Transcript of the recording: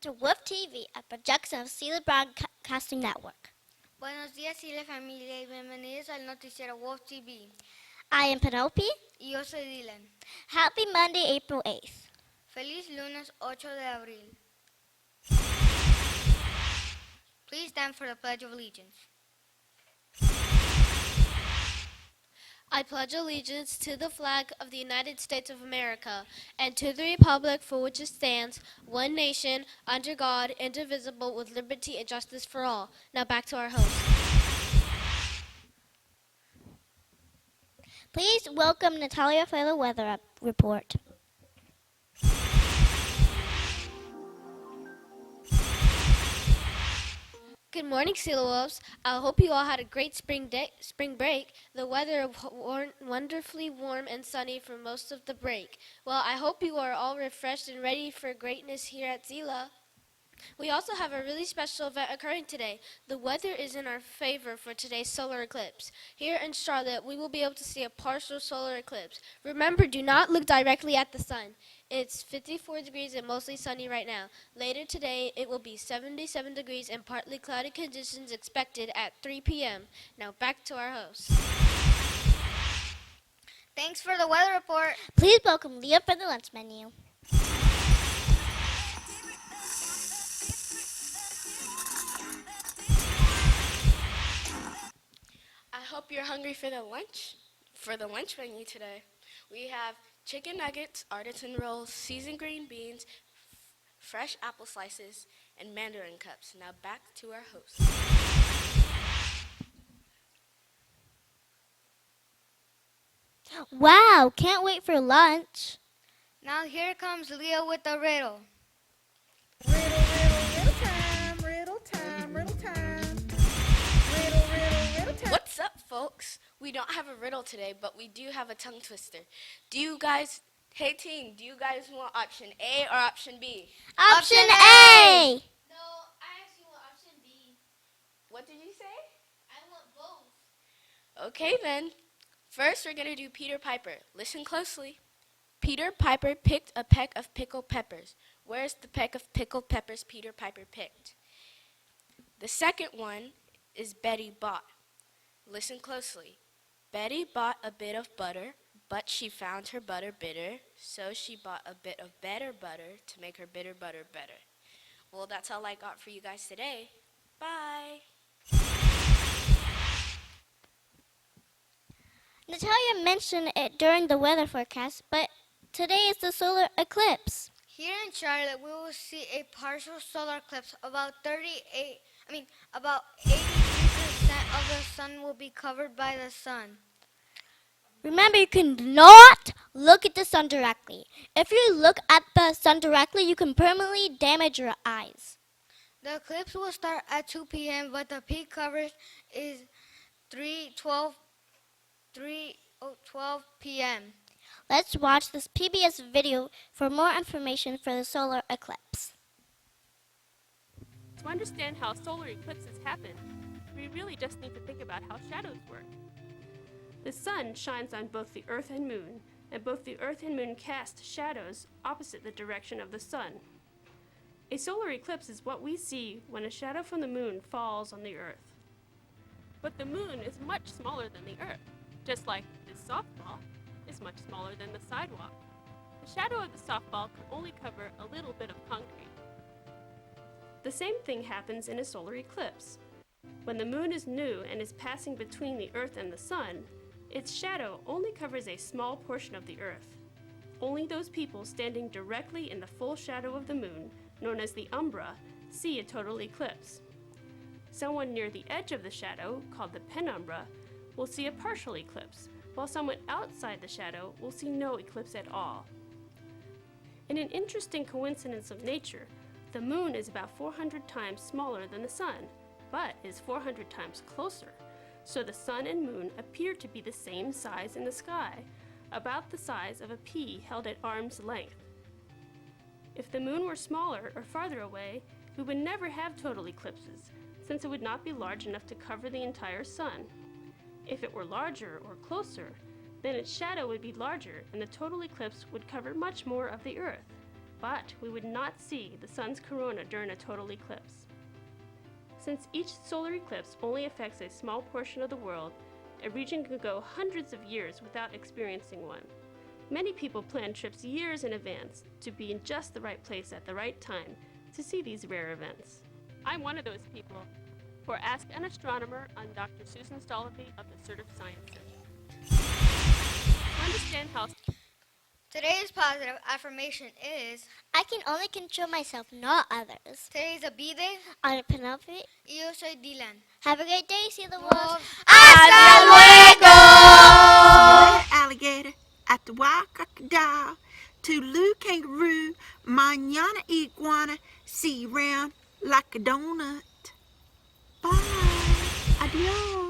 to WOOF TV, a projection of Sealy Broadcasting Network. Buenos días, Chile familia, y bienvenidos al noticiero Wolf TV. I am Penelope. Y yo soy Dylan. Happy Monday, April 8th. Feliz lunes 8 de abril. Please stand for the Pledge of Allegiance. I pledge allegiance to the flag of the United States of America and to the republic for which it stands, one nation, under God, indivisible, with liberty and justice for all. Now back to our host. Please welcome Natalia for the weather report. Good morning, Sea Wolves. I hope you all had a great spring break. The weather wonderfully warm and sunny for most of the break. Well, I hope you are all refreshed and ready for greatness here at Zila. We also have a really special event occurring today. The weather is in our favor for today's solar eclipse. Here in Charlotte, we will be able to see a partial solar eclipse. Remember, do not look directly at the sun. It's 54 degrees and mostly sunny right now. Later today, it will be 77 degrees and partly cloudy conditions expected at 3 p.m. Now back to our host. Thanks for the weather report. Please welcome Leah for the lunch menu. I hope you're hungry for the lunch menu today. We have chicken nuggets, artisan rolls, seasoned green beans, fresh apple slices, and mandarin cups. Now back to our host. Wow, can't wait for lunch. Now here comes Leah with the riddle. What's up, folks? We don't have a riddle today, but we do have a tongue twister. Hey team, do you guys want option A or option B? Option A! No, I actually want option B. What did you say? I want both. Okay then. First, we're going to do Peter Piper. Listen closely. Peter Piper picked a peck of pickled peppers. Where's the peck of pickled peppers Peter Piper picked? The second one is Betty bought. Listen closely. Betty bought a bit of butter, but she found her butter bitter, so she bought a bit of better butter to make her bitter butter better. Well, that's all I got for you guys today. Bye. Natalia mentioned it during the weather forecast, but today is the solar eclipse. Here in Charlotte, we will see a partial solar eclipse. About 83% of the sun will be covered by the sun. Remember, you cannot look at the sun directly. If you look at the sun directly, you can permanently damage your eyes. The eclipse will start at 2 p.m., but the peak coverage is 3:12 p.m. Let's watch this PBS video for more information for the solar eclipse. To understand how solar eclipses happen, we really just need to think about how shadows work. The sun shines on both the Earth and Moon, and both the Earth and Moon cast shadows opposite the direction of the sun. A solar eclipse is what we see when a shadow from the moon falls on the Earth. But the moon is much smaller than the Earth, just like this softball is much smaller than the sidewalk. The shadow of the softball can only cover a little bit of concrete. The same thing happens in a solar eclipse. When the moon is new and is passing between the Earth and the sun, its shadow only covers a small portion of the Earth. Only those people standing directly in the full shadow of the moon, known as the umbra, see a total eclipse. Someone near the edge of the shadow, called the penumbra, will see a partial eclipse, while someone outside the shadow will see no eclipse at all. In an interesting coincidence of nature, the moon is about 400 times smaller than the sun, but is 400 times closer, so the sun and moon appear to be the same size in the sky, about the size of a pea held at arm's length. If the moon were smaller or farther away, we would never have total eclipses, since it would not be large enough to cover the entire sun. If it were larger or closer, then its shadow would be larger and the total eclipse would cover much more of the Earth. but we would not see the sun's corona during a total eclipse. Since each solar eclipse only affects a small portion of the world, a region could go hundreds of years without experiencing one. Many people plan trips years in advance to be in just the right place at the right time to see these rare events. I'm one of those people. For Ask an Astronomer, I'm Dr. Susan Stollefe of the Assertive Science Center. To understand how Today's positive affirmation is, I can only control myself, not others. today's a B-Day, I'm Penelope. y yo soy Dylan. Have a great day. See the wolves. Alligator at the wild crocodile, Tulu kangaroo, manana iguana, see you round like a donut. Bye. Adios.